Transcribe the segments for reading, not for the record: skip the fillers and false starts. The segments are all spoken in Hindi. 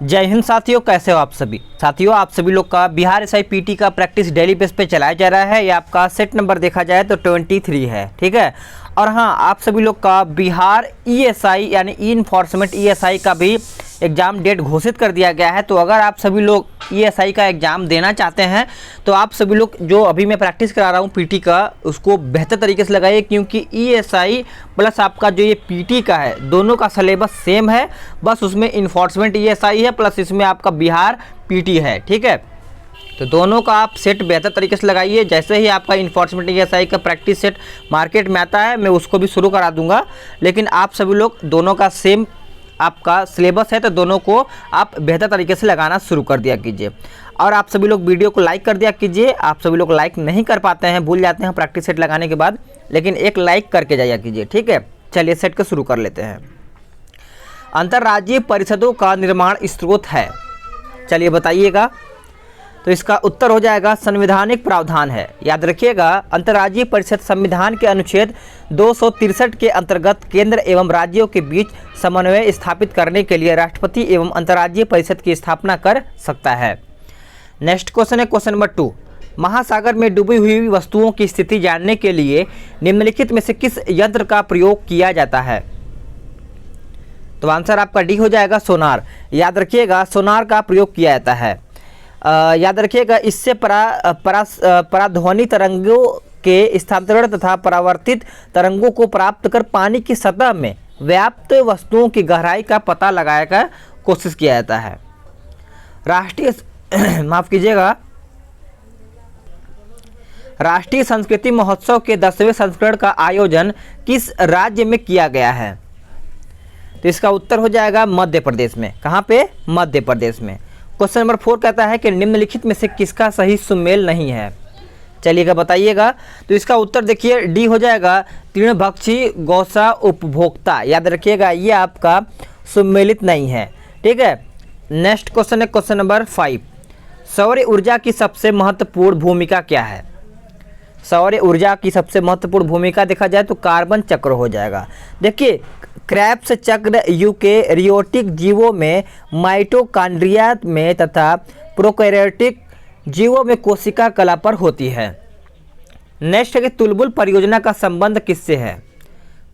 जय हिंद साथियों, कैसे हो आप सभी। साथियों, आप सभी लोग का बिहार एसआई पीटी का प्रैक्टिस डेली बेस पे चलाया जा रहा है। ये आपका सेट नंबर देखा जाए तो 23 है, ठीक है। और हाँ, आप सभी लोग का बिहार ईएसआई यानी ई इन्फोर्समेंट ईएसआई का भी एग्ज़ाम डेट घोषित कर दिया गया है। तो अगर आप सभी लोग ईएसआई का एग्ज़ाम देना चाहते हैं तो आप सभी लोग जो अभी मैं प्रैक्टिस करा रहा हूँ पीटी का, उसको बेहतर तरीके से लगाइए, क्योंकि ईएसआई प्लस आपका जो ये पीटी का है, दोनों का सिलेबस सेम है। बस उसमें इन्फोर्समेंट ईएसआई है प्लस इसमें आपका बिहार पीटी है, ठीक है। तो दोनों का आप सेट बेहतर तरीके से लगाइए। जैसे ही आपका इन्फोर्समेंट ईएसआई का प्रैक्टिस सेट मार्केट में आता है, मैं उसको भी शुरू करा दूंगा। लेकिन आप सभी लोग दोनों का सेम आपका सिलेबस है, तो दोनों को आप बेहतर तरीके से लगाना शुरू कर दिया कीजिए। और आप सभी लोग वीडियो को लाइक कर दिया कीजिए। आप सभी लोग लाइक नहीं कर पाते हैं, भूल जाते हैं प्रैक्टिस सेट लगाने के बाद, लेकिन एक लाइक करके जाया कीजिए, ठीक है। चलिए सेट को शुरू कर लेते हैं। अंतर्राज्यीय परिषदों का निर्माण स्रोत है, चलिए बताइएगा। तो इसका उत्तर हो जाएगा संवैधानिक प्रावधान है। याद रखिएगा, अंतर्राज्यीय परिषद संविधान के अनुच्छेद 263 के अंतर्गत केंद्र एवं राज्यों के बीच समन्वय स्थापित करने के लिए राष्ट्रपति एवं अंतर्राज्यीय परिषद की स्थापना कर सकता है। नेक्स्ट क्वेश्चन है क्वेश्चन नंबर 2। महासागर में डूबी हुई वस्तुओं की स्थिति जानने के लिए निम्नलिखित में से किस यंत्र का प्रयोग किया जाता है? तो आंसर आपका डी हो जाएगा, सोनार। याद रखिएगा, सोनार का प्रयोग किया जाता है। याद रखिएगा, इससे पराध्वनि तरंगों के स्थानांतरण तथा परावर्तित तरंगों को प्राप्त कर पानी की सतह में व्याप्त वस्तुओं की गहराई का पता लगाने का कोशिश किया जाता है। माफ कीजिएगा, राष्ट्रीय संस्कृति महोत्सव के 10वें संस्करण का आयोजन किस राज्य में किया गया है? तो इसका उत्तर हो जाएगा मध्य प्रदेश में। कहाँ पे? मध्य प्रदेश में। क्वेश्चन नंबर 4 कहता है कि निम्नलिखित में से किसका सही सुमेल नहीं है? चलिएगा बताइएगा। तो इसका उत्तर देखिए, डी हो जाएगा, तृणभक्षी गौसा उपभोक्ता। याद रखिएगा, ये आपका सुमेलित नहीं है, ठीक है। नेक्स्ट क्वेश्चन है क्वेश्चन नंबर 5। सौर ऊर्जा की सबसे महत्वपूर्ण भूमिका क्या है? सौर ऊर्जा की सबसे महत्वपूर्ण भूमिका देखा जाए तो कार्बन चक्र हो जाएगा। देखिए, क्रेब्स चक्र यूकेरियोटिक जीवों में, माइटोकॉन्ड्रिया में तथा प्रोकैरियोटिक जीवों में कोशिका कला पर होती है। नेक्स्ट है कि तुलबुल परियोजना का संबंध किससे है?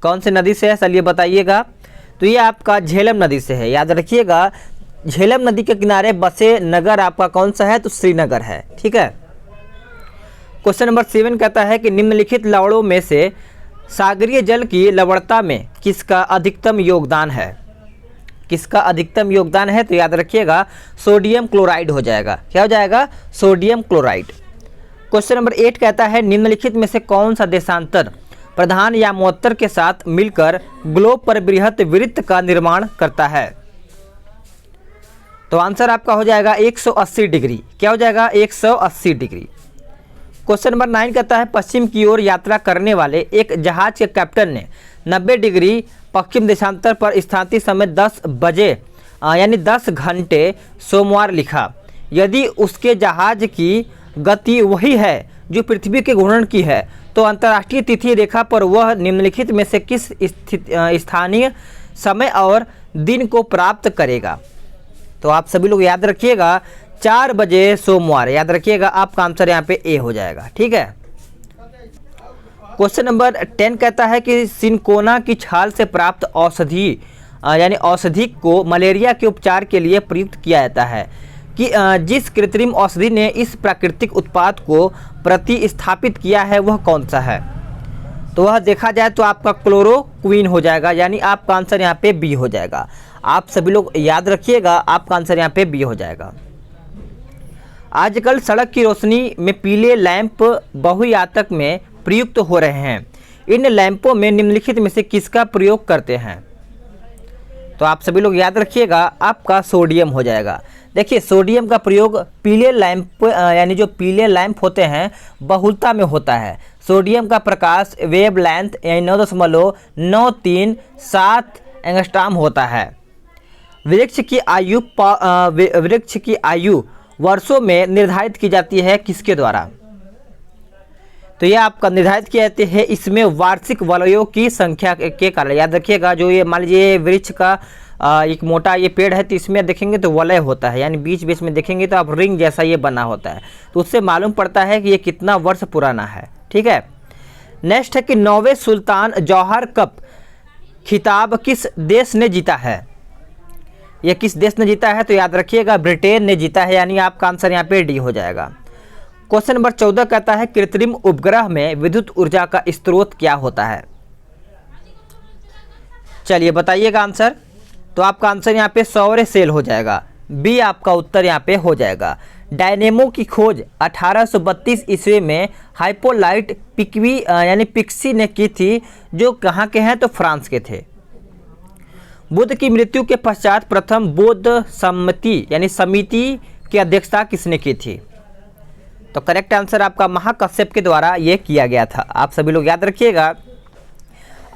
कौन सी नदी से है? चलिए बताइएगा। तो ये आपका झेलम नदी से है। याद रखिएगा, झेलम नदी के किनारे बसे नगर आपका कौन सा है? तो श्रीनगर है, ठीक है। क्वेश्चन नंबर 7 कहता है कि निम्नलिखित लवणों में से सागरीय जल की लवणता में किसका अधिकतम योगदान है? किसका अधिकतम योगदान है? तो याद रखिएगा, सोडियम क्लोराइड हो जाएगा। क्या हो जाएगा? Sodium chloride. क्वेश्चन नंबर 8 कहता है निम्नलिखित में से कौन सा देशांतर प्रधान यामोत्तर के साथ मिलकर ग्लोब पर बृहत वृत्त का निर्माण करता है? तो आंसर आपका हो जाएगा 180 डिग्री। क्या हो जाएगा? 180 डिग्री। क्वेश्चन नंबर 9 कहता है पश्चिम की ओर यात्रा करने वाले एक जहाज के कैप्टन ने 90 डिग्री पश्चिम देशांतर पर स्थानीय समय 10 बजे यानी 10 घंटे सोमवार लिखा। यदि उसके जहाज की गति वही है जो पृथ्वी के घूर्णन की है, तो अंतर्राष्ट्रीय तिथि रेखा पर वह निम्नलिखित में से किस स्थानीय समय और दिन को प्राप्त करेगा? तो आप सभी लोग याद रखिएगा, 4 बजे सोमवार। याद रखिएगा, आपका आंसर यहाँ पे ए हो जाएगा, ठीक है। क्वेश्चन नंबर 10 कहता है कि सिनकोना की छाल से प्राप्त औषधि यानी औषधि को मलेरिया के उपचार के लिए प्रयुक्त किया जाता है कि जिस कृत्रिम औषधि ने इस प्राकृतिक उत्पाद को प्रतिस्थापित किया है वह कौन सा है? तो वह देखा जाए तो आपका क्लोरोक्विन हो जाएगा, यानी आपका आंसर यहाँ पे बी हो जाएगा। आप सभी लोग याद रखिएगा, आपका आंसर यहाँ पे बी हो जाएगा। आजकल सड़क की रोशनी में पीले लैंप बहुयातक में प्रयुक्त हो रहे हैं। इन लैंपों में निम्नलिखित में से किसका प्रयोग करते हैं? तो आप सभी लोग याद रखिएगा, आपका सोडियम हो जाएगा। देखिए, सोडियम का प्रयोग पीले लैंप यानी जो पीले लैंप होते हैं बहुलता में होता है। सोडियम का प्रकाश वेव लेंथ यानी 9.937 एंगस्ट्रॉम होता है। वृक्ष की आयु वर्षों में निर्धारित की जाती है किसके द्वारा? तो ये आपका निर्धारित किया जाते हैं इसमें वार्षिक वलयों की संख्या के कारण। याद रखिएगा, जो ये मान लीजिए वृक्ष का एक मोटा ये पेड़ है, तो इसमें देखेंगे तो वलय होता है, यानी बीच बीच में देखेंगे तो आप रिंग जैसा ये बना होता है, तो उससे मालूम पड़ता है कि ये कितना वर्ष पुराना है। ठीक है, नेक्स्ट है कि 9वें सुल्तान जौहर कप खिताब किस देश ने जीता है? ये किस देश ने जीता है? तो याद रखिएगा ब्रिटेन ने जीता है, यानी आपका आंसर यहाँ पे डी हो जाएगा। क्वेश्चन नंबर 14 कहता है कृत्रिम उपग्रह में विद्युत ऊर्जा का स्रोत क्या होता है? चलिए बताइएगा आंसर। तो आपका आंसर यहाँ पे सौर सेल हो जाएगा, बी आपका उत्तर यहाँ पे हो जाएगा। डायनेमो की खोज 1832 ईस्वी में हाइपोलाइट पिक्वी यानी पिक्सी ने की थी, जो कहाँ के हैं? तो फ्रांस के थे। बुद्ध की मृत्यु के पश्चात प्रथम बौद्ध सम्मति यानी समिति की अध्यक्षता किसने की थी? तो करेक्ट आंसर आपका महाकश्यप के द्वारा यह किया गया था। आप सभी लोग याद रखिएगा।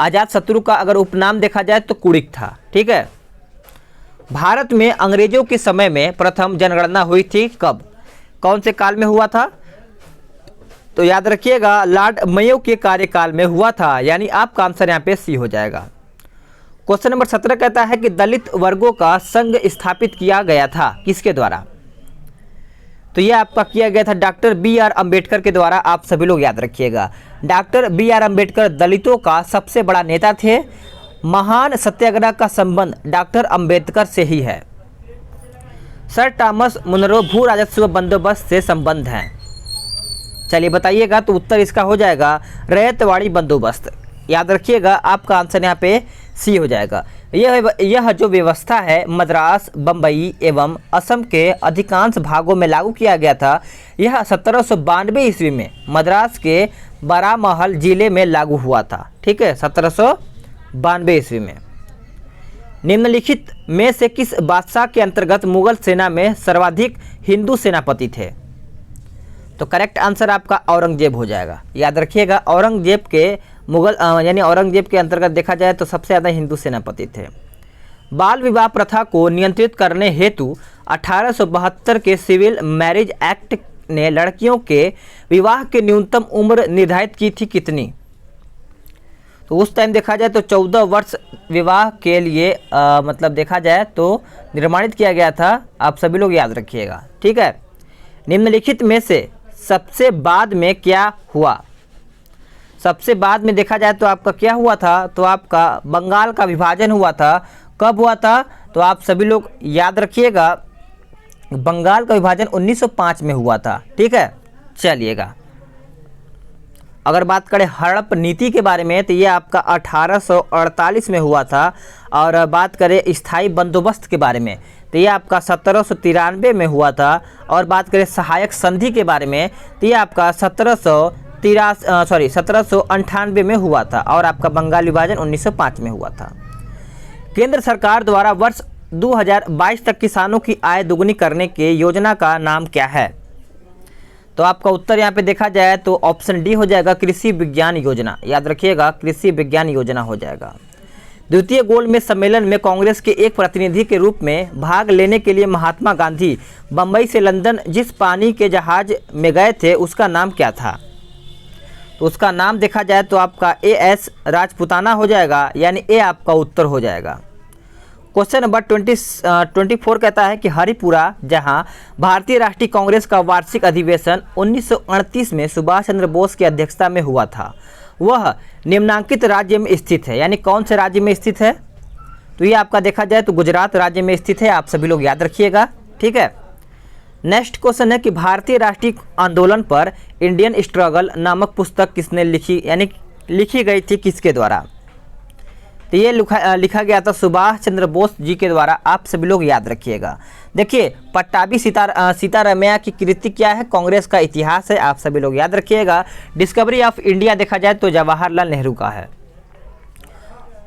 अजातशत्रु का अगर उपनाम देखा जाए तो कुड़िक था। ठीक है, भारत में अंग्रेजों के समय में प्रथम जनगणना हुई थी कब? कौन से काल में हुआ था? तो याद रखिएगा लॉर्ड मेयो के कार्यकाल में हुआ था, यानी आपका आंसर यहाँ पे सी हो जाएगा। क्वेश्चन नंबर 17 कहता है कि दलित वर्गों का संघ स्थापित किया गया था किसके द्वारा? तो यह आपका किया गया था डॉक्टर बी.आर. अंबेडकर के द्वारा। आप सभी लोग याद रखिएगा डॉक्टर बी.आर. अंबेडकर दलितों का सबसे बड़ा नेता थे। महान सत्याग्रह का संबंध डॉक्टर अंबेडकर से ही है। सर थॉमस मुनरो भू राजस्व बंदोबस्त से संबंध हैं। चलिए बताइएगा। तो उत्तर इसका हो जाएगा रैयतवाड़ी बंदोबस्त। याद रखिएगा आपका आंसर यहाँ पे सी हो जाएगा। यह जो व्यवस्था है मद्रास, बम्बई एवं असम के अधिकांश भागों में लागू किया गया था। यह 1792 ईस्वी में मद्रास के बारामहल जिले में लागू हुआ था। ठीक है, 1792 ईस्वी में। निम्नलिखित में से किस बादशाह के अंतर्गत मुगल सेना में सर्वाधिक हिंदू सेनापति थे? तो करेक्ट आंसर आपका औरंगजेब हो जाएगा। याद रखिएगा औरंगजेब के मुगल यानी औरंगजेब के अंतर्गत देखा जाए तो सबसे ज़्यादा हिंदू सेनापति थे। बाल विवाह प्रथा को नियंत्रित करने हेतु 1872 के सिविल मैरिज एक्ट ने लड़कियों के विवाह की न्यूनतम उम्र निर्धारित की थी कितनी? तो उस टाइम देखा जाए तो 14 वर्ष विवाह के लिए मतलब देखा जाए तो निर्माणित किया गया था। आप सभी लोग याद रखिएगा। ठीक है, निम्नलिखित में से सबसे बाद में क्या हुआ? सबसे बाद में देखा जाए तो आपका क्या हुआ था? तो आपका बंगाल का विभाजन हुआ था। कब हुआ था? तो आप सभी लोग याद रखिएगा बंगाल का विभाजन 1905 में हुआ था। ठीक है, चलिएगा। अगर बात करें हड़प नीति के बारे में तो ये आपका 1848 में हुआ था। और बात करें स्थायी बंदोबस्त के बारे में तो ये आपका 1793 में हुआ था। और बात करें सहायक संधि के बारे में तो ये आपका 1798 में हुआ था। और आपका बंगाल विभाजन 1905 में हुआ था। केंद्र सरकार द्वारा वर्ष 2022 तक किसानों की आय दोगुनी करने के योजना का नाम क्या है? तो आपका उत्तर यहाँ पे देखा जाए तो ऑप्शन डी हो जाएगा कृषि विज्ञान योजना। याद रखिएगा कृषि विज्ञान योजना हो जाएगा। द्वितीय गोलमेज सम्मेलन में कांग्रेस के एक प्रतिनिधि के रूप में भाग लेने के लिए महात्मा गांधी बम्बई से लंदन जिस पानी के जहाज में गए थे उसका नाम क्या था? तो उसका नाम देखा जाए तो आपका A.S. राजपुताना हो जाएगा, यानी ए आपका उत्तर हो जाएगा। क्वेश्चन नंबर 24 कहता है कि हरिपुरा जहां भारतीय राष्ट्रीय कांग्रेस का वार्षिक अधिवेशन 1938 में सुभाष चंद्र बोस की अध्यक्षता में हुआ था, वह निम्नांकित राज्य में स्थित है, यानी कौन से राज्य में स्थित है? तो ये आपका देखा जाए तो गुजरात राज्य में स्थित है। आप सभी लोग याद रखिएगा। ठीक है, नेक्स्ट क्वेश्चन है कि भारतीय राष्ट्रीय आंदोलन पर इंडियन स्ट्रगल नामक पुस्तक किसने लिखी, यानी लिखी गई थी किसके द्वारा? तो ये लिखा गया था सुभाष चंद्र बोस जी के द्वारा। आप सभी लोग याद रखिएगा। देखिए पट्टाभी सीतारामैया की कृति क्या है? कांग्रेस का इतिहास है। आप सभी लोग याद रखिएगा। डिस्कवरी ऑफ इंडिया देखा जाए तो जवाहरलाल नेहरू का है।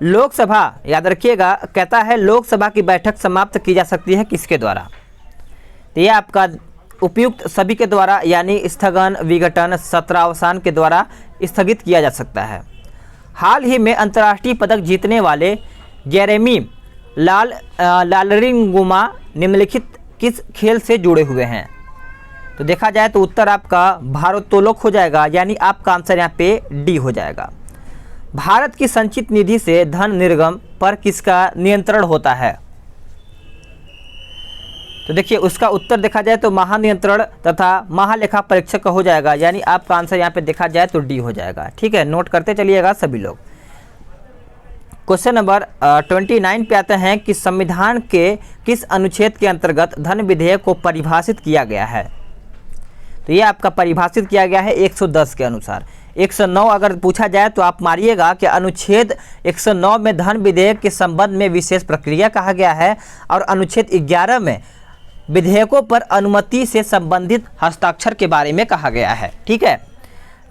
लोकसभा याद रखिएगा कहता है लोकसभा की बैठक समाप्त की जा सकती है किसके द्वारा? तो ये आपका उपयुक्त सभी के द्वारा, यानी स्थगन, विघटन, सत्रावसान के द्वारा स्थगित किया जा सकता है। हाल ही में अंतर्राष्ट्रीय पदक जीतने वाले जेरेमी लालरिंगुमा निम्नलिखित किस खेल से जुड़े हुए हैं? तो देखा जाए तो उत्तर आपका भारोत्तोलक हो जाएगा, यानी आपका आंसर यहाँ पे डी हो जाएगा। भारत की संचित निधि से धन निर्गम पर किसका नियंत्रण होता है? तो देखिए उसका उत्तर देखा जाए तो महानियंत्रण तथा महालेखा परीक्षक का हो जाएगा, यानी आपका आंसर यहाँ पे देखा जाए तो डी हो जाएगा। ठीक है, नोट करते चलिएगा सभी लोग। क्वेश्चन नंबर 29 पे आते हैं कि संविधान के किस अनुच्छेद के अंतर्गत धन विधेयक को परिभाषित किया गया है। तो ये आपका परिभाषित किया गया है 110 के अनुसार। 109 अगर पूछा जाए तो आप मारिएगा कि अनुच्छेद 109 में धन विधेयक के संबंध में विशेष प्रक्रिया कहा गया है, और अनुच्छेद 11 में विधेयकों पर अनुमति से संबंधित हस्ताक्षर के बारे में कहा गया है। ठीक है,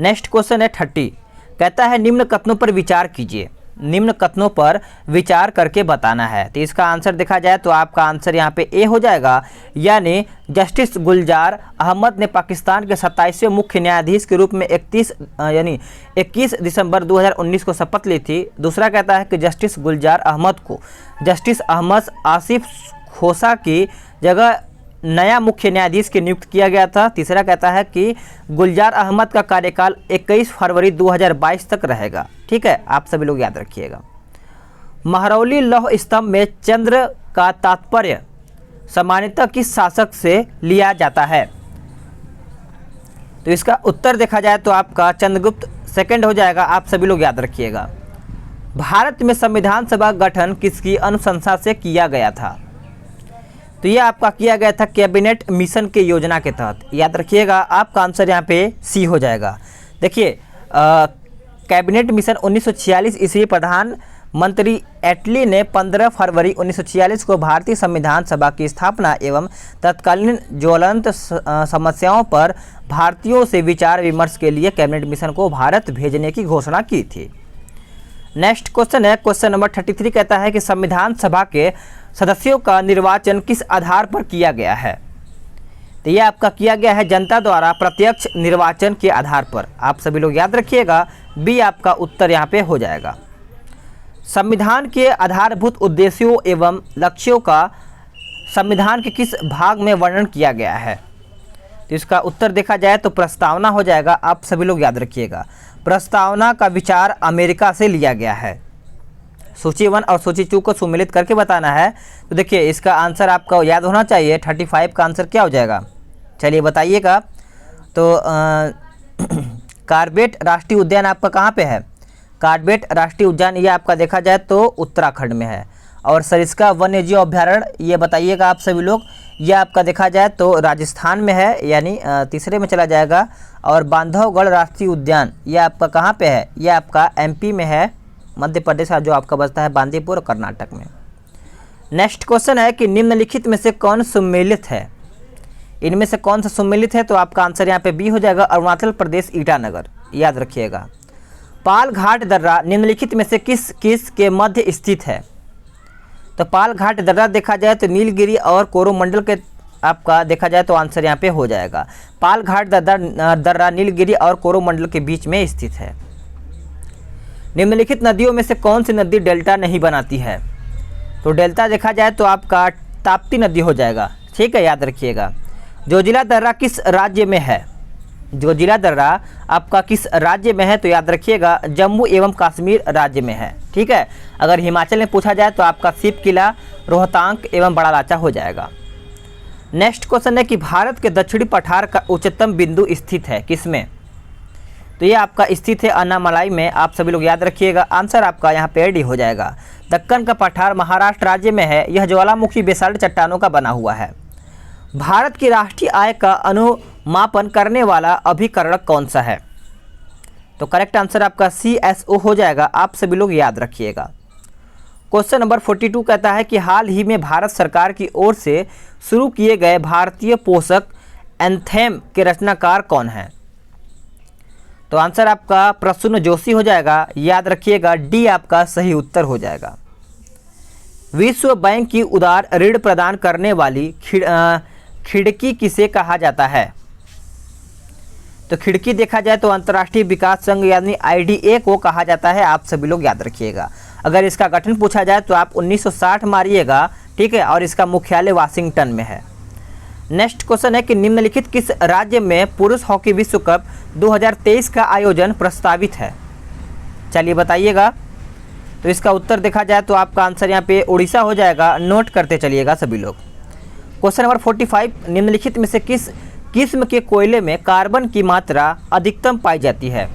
नेक्स्ट क्वेश्चन है 30, कहता है निम्न कथनों पर विचार कीजिए, निम्न कथनों पर विचार करके बताना है। तो इसका आंसर देखा जाए तो आपका आंसर यहाँ पे ए हो जाएगा, यानी जस्टिस गुलजार अहमद ने पाकिस्तान के 27वें मुख्य न्यायाधीश के रूप में 21 दिसंबर 2019 को शपथ ली थी। दूसरा कहता है कि जस्टिस गुलजार अहमद को जस्टिस अहमद आसिफ खोसा की जगह नया मुख्य न्यायाधीश की नियुक्त किया गया था। तीसरा कहता है कि गुलजार अहमद का कार्यकाल 21 फरवरी 2022 तक रहेगा। ठीक है, आप सभी लोग याद रखिएगा। महरौली लौह स्तंभ में चंद्र का तात्पर्य सामान्यतः किस शासक से लिया जाता है। तो इसका उत्तर देखा जाए तो आपका चंद्रगुप्त सेकंड हो जाएगा। आप सभी लोग याद रखिएगा। भारत में संविधान सभा गठन किसकी अनुशंसा से किया गया था। तो ये आपका किया गया था कैबिनेट मिशन के योजना के तहत। याद रखिएगा, आपका आंसर यहाँ पे सी हो जाएगा। देखिए कैबिनेट मिशन 1946 ईस्वी प्रधानमंत्री एटली ने 15 फरवरी 1946 को भारतीय संविधान सभा की स्थापना एवं तत्कालीन ज्वलंत समस्याओं पर भारतीयों से विचार विमर्श के लिए कैबिनेट मिशन को भारत भेजने की घोषणा की थी। नेक्स्ट क्वेश्चन है क्वेश्चन नंबर 33, कहता है कि संविधान सभा के सदस्यों का निर्वाचन किस आधार पर किया गया है। तो ये आपका किया गया है जनता द्वारा प्रत्यक्ष निर्वाचन के आधार पर। आप सभी लोग याद रखिएगा, बी आपका उत्तर यहाँ पे हो जाएगा। संविधान के आधारभूत उद्देश्यों एवं लक्ष्यों का संविधान के किस भाग में वर्णन किया गया है। तो इसका उत्तर देखा जाए तो प्रस्तावना हो जाएगा। आप सभी लोग याद रखिएगा, प्रस्तावना का विचार अमेरिका से लिया गया है। सूची 1 और सूची 2 को सुमिलित करके बताना है। तो देखिए इसका आंसर आपका याद होना चाहिए। 35 का आंसर क्या हो जाएगा, चलिए बताइएगा। तो कार्बेट राष्ट्रीय उद्यान आपका कहाँ पे है। कार्बेट राष्ट्रीय उद्यान ये आपका देखा जाए तो उत्तराखंड में है। और सरिस्का वन्यजीव अभ्यारण्य ये बताइएगा आप सभी लोग, ये आपका देखा जाए तो राजस्थान में है, यानी तीसरे में चला जाएगा। और बांधवगढ़ राष्ट्रीय उद्यान ये आपका कहाँ पे है, ये आपका एमपी में है, मध्य प्रदेश का जो आपका बचता है बांदीपुर कर्नाटक में। नेक्स्ट क्वेश्चन है कि निम्नलिखित में से कौन सम्मिलित है। इनमें से कौन सा सम्मिलित है। तो आपका आंसर यहाँ पे बी हो जाएगा, अरुणाचल प्रदेश ईटानगर। याद रखिएगा। पाल घाट दर्रा निम्नलिखित में से किस किस के मध्य स्थित है। तो पाल घाट दर्रा देखा जाए तो नीलगिरी और कोरोमंडल के आपका देखा जाए तो आंसर यहाँ पे हो जाएगा। पाल घाट दर्रा नीलगिरी और कोरोमंडल के बीच में स्थित है। निम्नलिखित नदियों में से कौन सी नदी डेल्टा नहीं बनाती है। तो डेल्टा देखा जाए तो आपका ताप्ती नदी हो जाएगा। ठीक है, याद रखिएगा। जोजिला दर्रा किस राज्य में है। जोजिला दर्रा आपका किस राज्य में है। तो याद रखिएगा जम्मू एवं कश्मीर राज्य में है। ठीक है, अगर हिमाचल में पूछा जाए तो आपका सिप किला, रोहतांग एवं बड़ा लाचा हो जाएगा। नेक्स्ट क्वेश्चन है कि भारत के दक्षिणी पठार का उच्चतम बिंदु स्थित है किसमें। तो ये आपका स्थित है अन्नामलाई में। आप सभी लोग याद रखिएगा, आंसर आपका यहाँ पे डी हो जाएगा। दक्कन का पठार महाराष्ट्र राज्य में है। यह ज्वालामुखी बेसाल्ट चट्टानों का बना हुआ है। भारत की राष्ट्रीय आय का अनुमापन करने वाला अभिकरण कौन सा है। तो करेक्ट आंसर आपका CSO हो जाएगा। आप सभी लोग याद रखिएगा। क्वेश्चन नंबर 42 कहता है कि हाल ही में भारत सरकार की ओर से शुरू किए गए भारतीय पोषक एंथेम के रचनाकार कौन है। तो आंसर आपका प्रसून जोशी हो जाएगा। याद रखिएगा, डी आपका सही उत्तर हो जाएगा। विश्व बैंक की उदार ऋण प्रदान करने वाली खिड़की किसे कहा जाता है। तो खिड़की देखा जाए तो अंतर्राष्ट्रीय विकास संघ यानी IDA को कहा जाता है। आप सभी लोग याद रखिएगा। अगर इसका गठन पूछा जाए तो आप 1960 मारिएगा। ठीक है, और इसका मुख्यालय वाशिंगटन में है। नेक्स्ट क्वेश्चन है कि निम्नलिखित किस राज्य में पुरुष हॉकी विश्व कप 2023 का आयोजन प्रस्तावित है। चलिए बताइएगा। तो इसका उत्तर देखा जाए तो आपका आंसर यहाँ पे उड़ीसा हो जाएगा। नोट करते चलिएगा सभी लोग। क्वेश्चन नंबर 45, निम्नलिखित में से किस किस्म के कोयले में कार्बन की मात्रा अधिकतम पाई जाती है?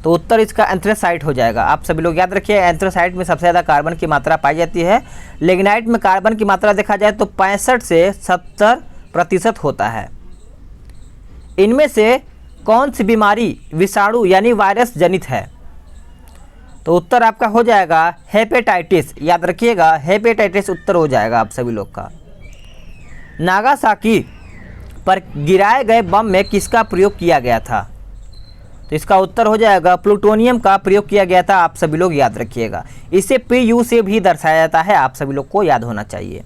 तो उत्तर इसका एंथ्रेसाइट हो जाएगा। आप सभी लोग याद रखिए, एंथ्रेसाइट में सबसे ज़्यादा कार्बन की मात्रा पाई जाती है। लिग्नाइट में कार्बन की मात्रा देखा जाए तो 65 से 70% होता है। इनमें से कौन सी बीमारी विषाणु यानी वायरस जनित है? तो उत्तर आपका हो जाएगा हेपेटाइटिस। याद रखिएगा, हेपेटाइटिस उत्तर हो जाएगा आप सभी लोग का। नागासाकी पर गिराए गए बम में किसका प्रयोग किया गया था? तो इसका उत्तर हो जाएगा प्लूटोनियम का प्रयोग किया गया था। आप सभी लोग याद रखिएगा, इसे PU से भी दर्शाया जाता है, आप सभी लोग को याद होना चाहिए।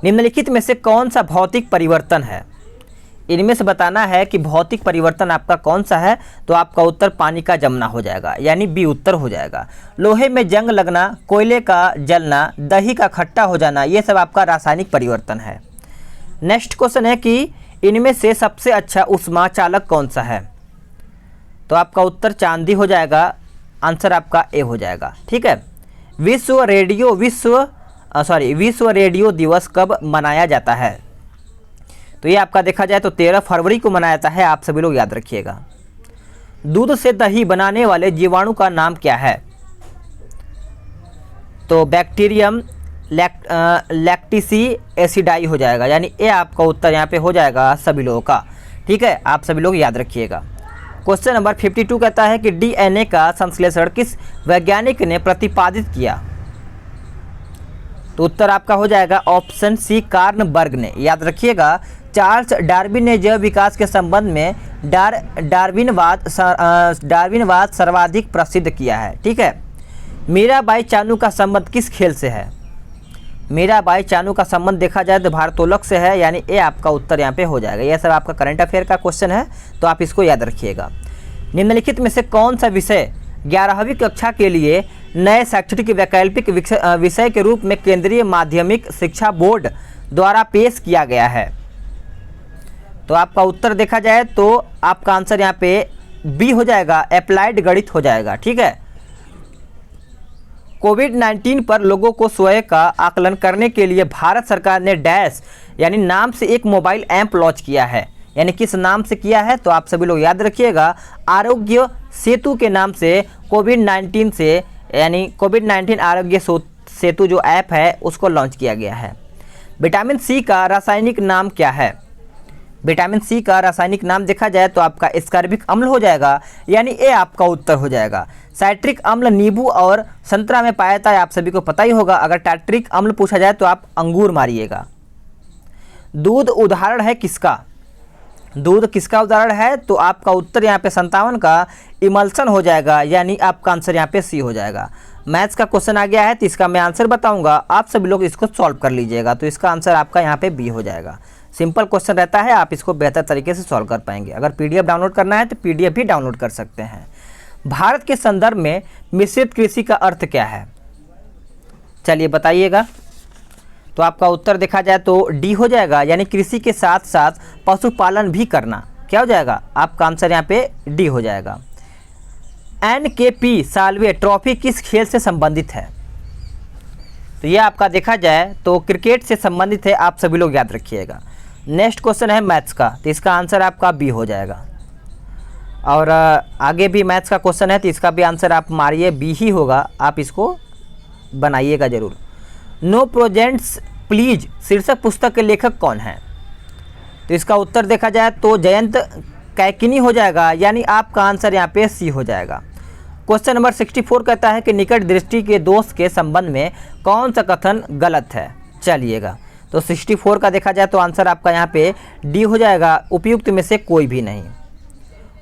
निम्नलिखित में से कौन सा भौतिक परिवर्तन है? इनमें से बताना है कि भौतिक परिवर्तन आपका कौन सा है। तो आपका उत्तर पानी का जमना हो जाएगा, यानी B उत्तर हो जाएगा। लोहे में जंग लगना, कोयले का जलना, दही का खट्टा हो जाना, ये सब आपका रासायनिक परिवर्तन है। नेक्स्ट क्वेश्चन है कि इनमें से सबसे अच्छा ऊष्मा चालक कौन सा है? तो आपका उत्तर चांदी हो जाएगा। आंसर आपका ए हो जाएगा। ठीक है। विश्व रेडियो दिवस कब मनाया जाता है? तो ये आपका देखा जाए तो 13 फरवरी को मनाया जाता है। आप सभी लोग याद रखिएगा। दूध से दही बनाने वाले जीवाणु का नाम क्या है? तो बैक्टीरियम लैक्टिसी एसिडाई हो जाएगा, यानी ये आपका उत्तर यहाँ पे हो जाएगा सभी लोगों का। ठीक है, आप सभी लोग याद रखिएगा। क्वेश्चन नंबर 52 कहता है कि DNA का संश्लेषण किस वैज्ञानिक ने प्रतिपादित किया? तो उत्तर आपका हो जाएगा ऑप्शन सी, कार्ल बर्ग ने। याद रखिएगा, चार्ल्स डार्विन ने जैव विकास के संबंध में डार्विनवाद सर्वाधिक प्रसिद्ध किया है। ठीक है। मीराबाई चानू का संबंध किस खेल से है? मीराबाई चानू का संबंध देखा जाए तो भारोत्तोलक से है, यानी ये आपका उत्तर यहाँ पे हो जाएगा। यह सब आपका करंट अफेयर का क्वेश्चन है, तो आप इसको याद रखिएगा। निम्नलिखित में से कौन सा विषय 11वीं कक्षा के लिए नए शैक्षणिक वैकल्पिक विषय के रूप में केंद्रीय माध्यमिक शिक्षा बोर्ड द्वारा पेश किया गया है? तो आपका उत्तर देखा जाए तो आपका आंसर यहाँ पे बी हो जाएगा, अप्लाइड गणित हो जाएगा। ठीक है। कोविड-19 पर लोगों को स्वयं का आकलन करने के लिए भारत सरकार ने डैश यानी नाम से एक मोबाइल ऐप लॉन्च किया है, यानी किस नाम से किया है? तो आप सभी लोग याद रखिएगा, आरोग्य सेतु के नाम से कोविड-19 से, यानी कोविड-19 आरोग्य सेतु जो ऐप है उसको लॉन्च किया गया है। विटामिन सी का रासायनिक नाम क्या है? विटामिन सी का रासायनिक नाम देखा जाए तो आपका एस्कॉर्बिक अम्ल हो जाएगा, यानी ये आपका उत्तर हो जाएगा। साइट्रिक अम्ल नींबू और संतरा में पाया जाता है, आप सभी को पता ही होगा। अगर टार्ट्रिक अम्ल पूछा जाए तो आप अंगूर मारिएगा। दूध उदाहरण है किसका? दूध किसका उदाहरण है? तो आपका उत्तर यहाँ पे 57 का इमल्सन हो जाएगा, यानी आपका आंसर यहाँ पे सी हो जाएगा। मैथ्स का क्वेश्चन आ गया है तो इसका मैं आंसर बताऊंगा, आप सभी लोग इसको सॉल्व कर लीजिएगा। तो इसका आंसर आपका यहाँ पे बी हो जाएगा। सिंपल क्वेश्चन रहता है, आप इसको बेहतर तरीके से सॉल्व कर पाएंगे। अगर PDF डाउनलोड करना है तो PDF भी डाउनलोड कर सकते हैं। भारत के संदर्भ में मिश्रित कृषि का अर्थ क्या है? चलिए बताइएगा। तो आपका उत्तर देखा जाए तो डी हो जाएगा, यानी कृषि के साथ साथ पशुपालन भी करना। क्या हो जाएगा? आपका आंसर यहाँ पे डी हो जाएगा। NKP साल्वे ट्रॉफी किस खेल से संबंधित है? तो ये आपका देखा जाए तो क्रिकेट से संबंधित है, आप सभी लोग याद रखिएगा। नेक्स्ट क्वेश्चन है मैथ्स का, तो इसका आंसर आपका बी हो जाएगा। और आगे भी मैथ्स का क्वेश्चन है तो इसका भी आंसर आप मारिए, बी ही होगा। आप इसको बनाइएगा जरूर। नो प्रोजेंट्स प्लीज शीर्षक पुस्तक के लेखक कौन है? तो इसका उत्तर देखा जाए तो जयंत कैकिनी हो जाएगा, यानी आपका आंसर यहाँ पे सी हो जाएगा। क्वेश्चन नंबर 64 कहता है कि निकट दृष्टि के दोष के संबंध में कौन सा कथन गलत है? चलिएगा, तो 64 का देखा जाए तो आंसर आपका यहाँ पे डी हो जाएगा, उपयुक्त में से कोई भी नहीं।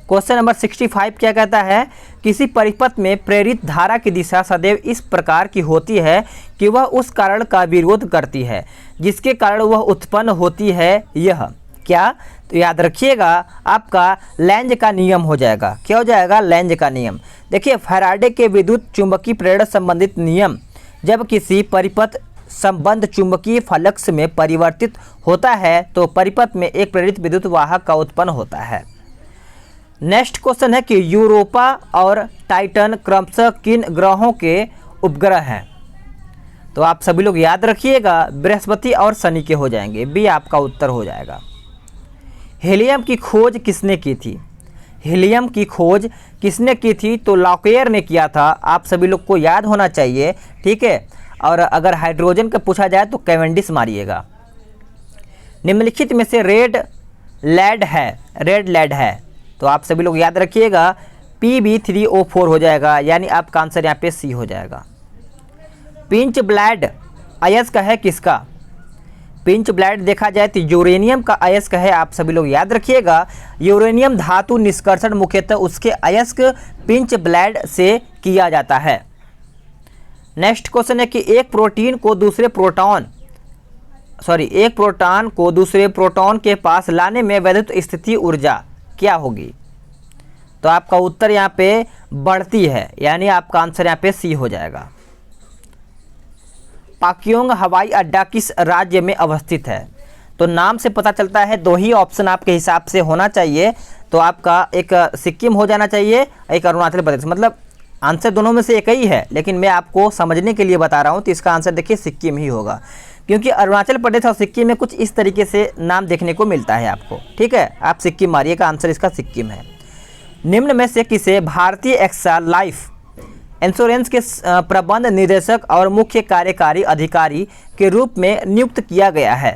क्वेश्चन नंबर 65 क्या कहता है? किसी परिपथ में प्रेरित धारा की दिशा सदैव इस प्रकार की होती है कि वह उस कारण का विरोध करती है जिसके कारण वह उत्पन्न होती है। यह क्या? तो याद रखिएगा, आपका लेंज का नियम हो जाएगा। क्या हो जाएगा? लेंज का नियम। देखिए, फैराडे के विद्युत चुंबकीय प्रेरण संबंधित नियम जब किसी परिपथ संबंध चुंबकीय फ्लक्स में परिवर्तित होता है तो परिपथ में एक प्रेरित विद्युत वाहक का उत्पन्न होता है। नेक्स्ट क्वेश्चन है कि यूरोपा और टाइटन क्रमशः किन ग्रहों के उपग्रह हैं? तो आप सभी लोग याद रखिएगा बृहस्पति और शनि के हो जाएंगे, बी आपका उत्तर हो जाएगा। हीलियम की खोज किसने की थी? हीलियम की खोज किसने की थी? तो लॉकयर ने किया था, आप सभी लोग को याद होना चाहिए, ठीक है। और अगर हाइड्रोजन का पूछा जाए तो कैवेंडिश मारिएगा। निम्नलिखित में से रेड लेड है, तो आप सभी लोग याद रखिएगा Pb3O4 हो जाएगा, यानी आपका आंसर यहाँ पे सी हो जाएगा। पिंच ब्लैड अयस्क है किसका? पिंच ब्लैड देखा जाए तो यूरेनियम का अयस्क है, आप सभी लोग याद रखिएगा। यूरेनियम धातु निष्कर्षण मुख्यतः उसके अयस्क पिंच ब्लैड से किया जाता है। नेक्स्ट क्वेश्चन है कि एक प्रोटॉन को दूसरे प्रोटॉन के पास लाने में वैद्युत स्थिति ऊर्जा क्या होगी? तो आपका उत्तर यहाँ पे बढ़ती है, यानी आपका आंसर यहाँ पे सी हो जाएगा। पाक्योंग हवाई अड्डा किस राज्य में अवस्थित है? तो नाम से पता चलता है, दो ही ऑप्शन आपके हिसाब से होना चाहिए। तो आपका एक सिक्किम हो जाना चाहिए, एक अरुणाचल प्रदेश, मतलब आंसर दोनों में से एक ही है, लेकिन मैं आपको समझने के लिए बता रहा हूँ। तो इसका आंसर देखिए सिक्किम ही होगा, क्योंकि अरुणाचल प्रदेश और सिक्किम में कुछ इस तरीके से नाम देखने को मिलता है आपको, ठीक है। आप सिक्किम मारिएगा, आंसर इसका सिक्किम है। निम्न में से किसे भारतीय एक्सा लाइफ इंश्योरेंस के प्रबंध निदेशक और मुख्य कार्यकारी अधिकारी के रूप में नियुक्त किया गया है?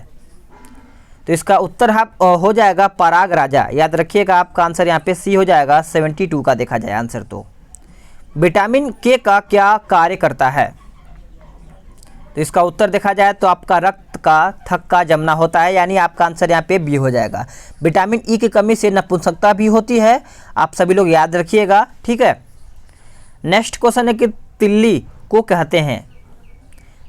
तो इसका उत्तर हो जाएगा पराग राजा, याद रखिएगा। आपका आंसर यहाँ पे सी हो जाएगा, 72 का देखा जाए आंसर। तो विटामिन के का क्या कार्य करता है? तो इसका उत्तर देखा जाए तो आपका रक्त का थक्का जमना होता है, यानी आपका आंसर यहाँ पे बी हो जाएगा। विटामिन ई की कमी से नपुंसकता भी होती है, आप सभी लोग याद रखिएगा, ठीक है। नेक्स्ट क्वेश्चन है कि तिल्ली को कहते हैं,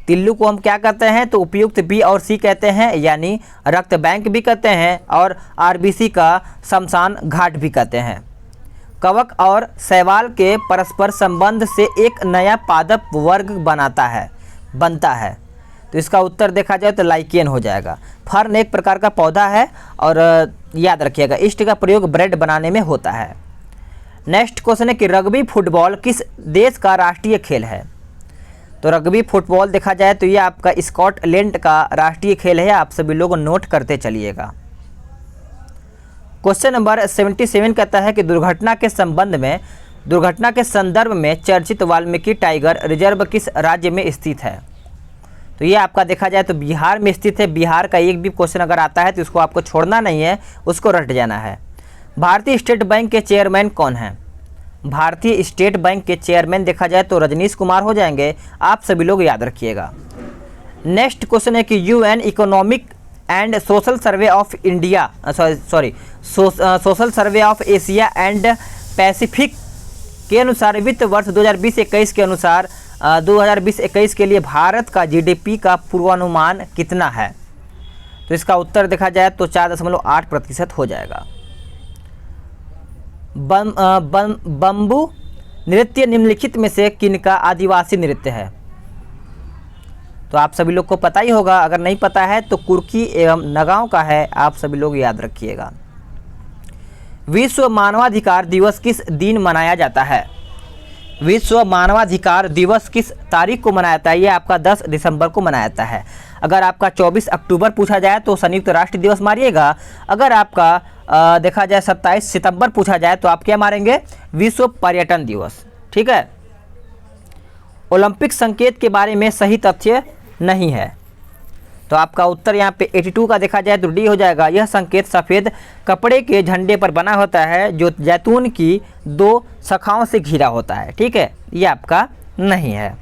तिल्लू को हम क्या कहते हैं? तो उपयुक्त बी और सी कहते हैं, यानी रक्त बैंक भी कहते हैं और आरबीसी का शमशान घाट भी कहते हैं। कवक और शैवाल के परस्पर संबंध से एक नया पादप वर्ग बनता है। तो इसका उत्तर देखा जाए तो लाइकेन हो जाएगा। फर्न एक प्रकार का पौधा है, और याद रखिएगा ईस्ट का प्रयोग ब्रेड बनाने में होता है। नेक्स्ट क्वेश्चन है कि रग्बी फुटबॉल किस देश का राष्ट्रीय खेल है? तो रग्बी फुटबॉल देखा जाए तो ये आपका स्कॉटलैंड का राष्ट्रीय खेल है, आप सभी लोग नोट करते चलिएगा। क्वेश्चन नंबर 77 कहता है कि दुर्घटना के संदर्भ में चर्चित वाल्मीकि टाइगर रिजर्व किस राज्य में स्थित है? तो ये आपका देखा जाए तो बिहार में स्थित है। बिहार का एक भी क्वेश्चन अगर आता है तो इसको आपको छोड़ना नहीं है, उसको रट जाना है। भारतीय स्टेट बैंक के चेयरमैन कौन हैं? भारतीय स्टेट बैंक के चेयरमैन देखा जाए तो रजनीश कुमार हो जाएंगे, आप सभी लोग याद रखिएगा। नेक्स्ट क्वेश्चन है कि UN economic and social survey of India social survey of Asia and Pacific के अनुसार वित्त वर्ष 2020-21 के अनुसार 2020-21 के लिए भारत का जीडीपी का पूर्वानुमान कितना है? तो इसका उत्तर देखा जाए तो 4.8% हो जाएगा। बम्बू नृत्य निम्नलिखित में से किनका आदिवासी नृत्य है? तो आप सभी लोग को पता ही होगा, अगर नहीं पता है तो कुर्की एवं नगांव का है, आप सभी लोग याद रखिएगा। विश्व मानवाधिकार दिवस किस दिन मनाया जाता है? विश्व मानवाधिकार दिवस किस तारीख को मनाया जाता है? ये आपका 10 दिसंबर को मनाया जाता है। अगर आपका 24 अक्टूबर पूछा जाए तो संयुक्त राष्ट्र दिवस मारिएगा। अगर आपका देखा जाए 27 सितंबर पूछा जाए तो आप क्या मारेंगे? विश्व पर्यटन दिवस, ठीक है। ओलंपिक संकेत के बारे में सही तथ्य नहीं है, तो आपका उत्तर यहाँ पे 82 का देखा जाए तो डी हो जाएगा। यह संकेत सफ़ेद कपड़े के झंडे पर बना होता है जो जैतून की 2 शाखाओं से घिरा होता है, ठीक है, ये आपका नहीं है।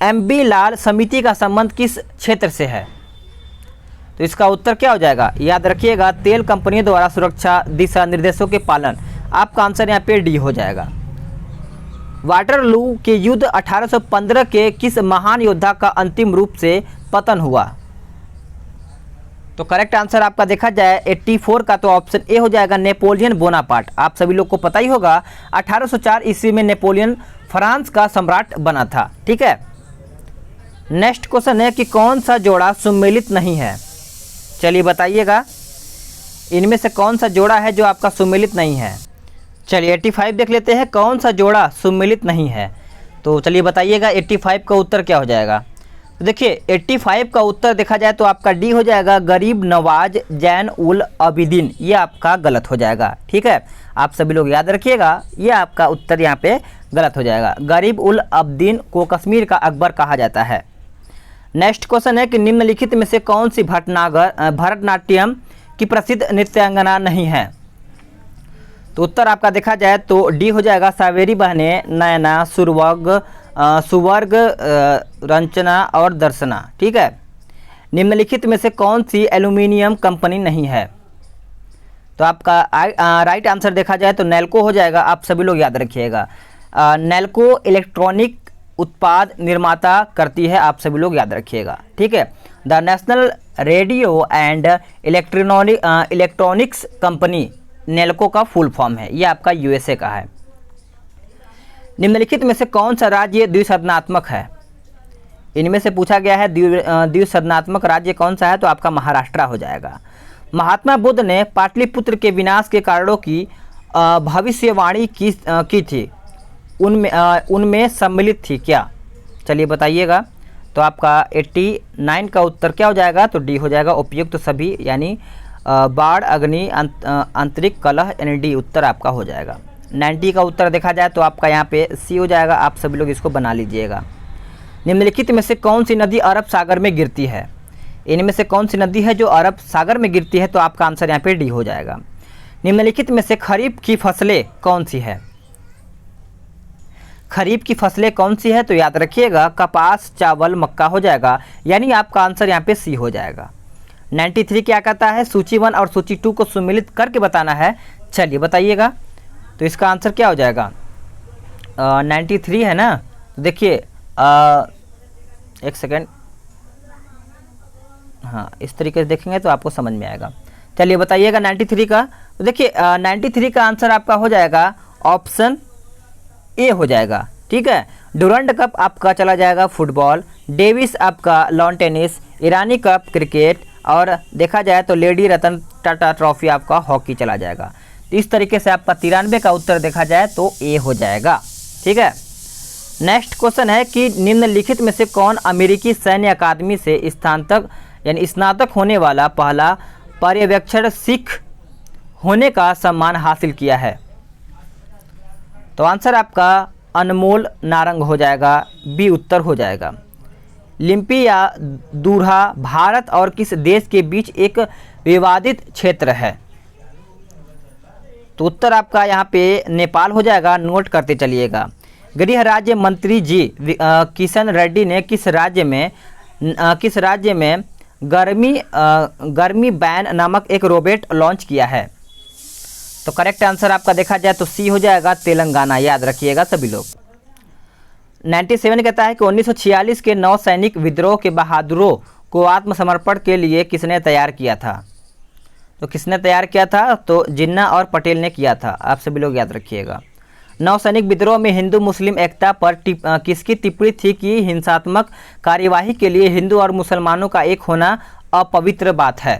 एमबी लाल समिति का संबंध किस क्षेत्र से है? तो इसका उत्तर क्या हो जाएगा? याद रखिएगा तेल कंपनियों द्वारा सुरक्षा दिशा निर्देशों के पालन, आपका आंसर यहाँ पे डी हो जाएगा। वाटरलू के युद्ध 1815 के किस महान योद्धा का अंतिम रूप से पतन हुआ? तो करेक्ट आंसर आपका देखा जाए 84 का तो ऑप्शन ए हो जाएगा, नेपोलियन बोनापार्ट। आप सभी लोग को पता ही होगा 1804 ईस्वी में नेपोलियन फ्रांस का सम्राट बना था, ठीक है। नेक्स्ट क्वेश्चन है कि कौन सा जोड़ा सुमेलित नहीं है? चलिए बताइएगा इनमें से कौन सा जोड़ा है जो आपका सुमेलित नहीं है। चलिए 85 देख लेते हैं, कौन सा जोड़ा सुमेलित नहीं है? तो चलिए बताइएगा 85 का उत्तर क्या हो जाएगा। तो देखिए 85 का उत्तर देखा जाए तो आपका डी हो जाएगा, गरीब नवाज जैन उल अबिदीन। ये आपका गलत हो जाएगा, ठीक है। आप सभी लोग याद रखिएगा, ये आपका उत्तर यहाँ पे गलत हो जाएगा। गरीब उल अबिदीन को कश्मीर का अकबर कहा जाता है। नेक्स्ट क्वेश्चन है कि निम्नलिखित में से कौन सी भरतनाट्यम की प्रसिद्ध नृत्यांगना नहीं है। तो उत्तर आपका देखा जाए तो डी हो जाएगा, सावेरी बहनें, नयना, सुवर्ग, रंजना और दर्शना, ठीक है। निम्नलिखित में से कौन सी एल्यूमिनियम कंपनी नहीं है। तो आपका राइट आंसर देखा जाए तो नेल्को हो जाएगा। आप सभी लोग याद रखिएगा, नेल्को इलेक्ट्रॉनिक उत्पाद निर्माता करती है, आप सभी लोग याद रखिएगा, ठीक है। The national radio and electronics company Nelco का फुल फॉर्म है, ये आपका यूएसए का है। निम्नलिखित में से कौन सा राज्य द्विसदनात्मक है। इनमें से पूछा गया है द्विसदनात्मक राज्य कौन सा है, तो आपका महाराष्ट्र हो जाएगा। महात्मा बुद्ध ने पाटलिपुत्र के विनाश के कारणों की भविष्यवाणी की थी, उनमें सम्मिलित थी क्या। चलिए बताइएगा। तो आपका 89 का उत्तर क्या हो जाएगा, तो डी हो जाएगा, उपयुक्त सभी, यानी बाढ़, अग्नि, आंतरिक कलह, यानी डी उत्तर आपका हो जाएगा। 90 का उत्तर देखा जाए तो आपका यहाँ पे सी हो जाएगा। आप सभी लोग इसको बना लीजिएगा। निम्नलिखित में से कौन सी नदी अरब सागर में गिरती है। इनमें से कौन सी नदी है जो अरब सागर में गिरती है, तो आपका आंसर यहाँ पे डी हो जाएगा। निम्नलिखित में से खरीफ की फसलें कौन सी है। खरीफ की फसलें कौन सी है, तो याद रखिएगा, कपास, चावल, मक्का हो जाएगा, यानी आपका आंसर यहाँ पे सी हो जाएगा। 93 क्या कहता है, सूची 1 और सूची 2 को सम्मिलित करके बताना है। चलिए बताइएगा। तो इसका आंसर क्या हो जाएगा, 93 है ना। तो देखिए एक सेकेंड, हाँ इस तरीके से देखेंगे तो आपको समझ में आएगा। चलिए बताइएगा 93 का। तो देखिए 93 का आंसर आपका हो जाएगा ऑप्शन ए हो जाएगा, ठीक है। डुरंड कप आपका चला जाएगा फुटबॉल, डेविस आपका लॉन टेनिस, ईरानी कप क्रिकेट, और देखा जाए तो लेडी रतन टाटा ट्रॉफी आपका हॉकी चला जाएगा। तो इस तरीके से आपका 93 का उत्तर देखा जाए तो ए हो जाएगा, ठीक है। नेक्स्ट क्वेश्चन है कि निम्नलिखित में से कौन अमेरिकी सैन्य अकादमी से स्नातक होने वाला पहला पर्यवेक्षण सिख होने का सम्मान हासिल किया है। तो आंसर आपका अनमोल नारंग हो जाएगा, बी उत्तर हो जाएगा। लिम्पी या दूल्हा भारत और किस देश के बीच एक विवादित क्षेत्र है। तो उत्तर आपका यहाँ पे नेपाल हो जाएगा, नोट करते चलिएगा। गृह राज्य मंत्री जी किशन रेड्डी ने किस राज्य में गर्मी बैन नामक एक रोबोट लॉन्च किया है। तो करेक्ट आंसर आपका देखा जाए तो सी हो जाएगा, तेलंगाना, याद रखिएगा सभी लोग। 97 कहता है कि 1946 के नौसैनिक विद्रोह के बहादुरों को आत्मसमर्पण के लिए किसने तैयार किया था। तो किसने तैयार किया था, तो जिन्ना और पटेल ने किया था, आप सभी लोग याद रखिएगा। नौसैनिक विद्रोह में हिंदू मुस्लिम एकता पर किसकी टिप्पणी थी कि हिंसात्मक कार्यवाही के लिए हिंदू और मुसलमानों का एक होना अपवित्र बात है।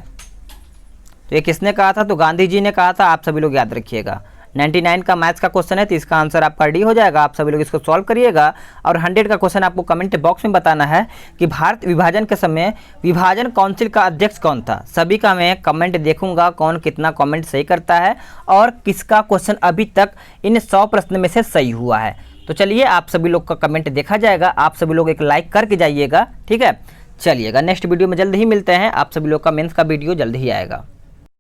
तो ये किसने कहा था, तो गांधी जी ने कहा था, आप सभी लोग याद रखिएगा। 99 का मैथ्स का क्वेश्चन है, तो इसका आंसर आपका डी हो जाएगा। आप सभी लोग इसको सॉल्व करिएगा। और 100 का क्वेश्चन आपको कमेंट बॉक्स में बताना है कि भारत विभाजन के समय विभाजन काउंसिल का अध्यक्ष कौन था। सभी का मैं कमेंट देखूंगा कौन कितना कमेंट सही करता है और किसका क्वेश्चन अभी तक इन 100 प्रश्न में से सही हुआ है। तो चलिए आप सभी लोग का कमेंट देखा जाएगा। आप सभी लोग एक लाइक करके जाइएगा, ठीक है। चलिएगा नेक्स्ट वीडियो में जल्द ही मिलते हैं। आप सभी लोग का मेंस का वीडियो जल्द ही आएगा।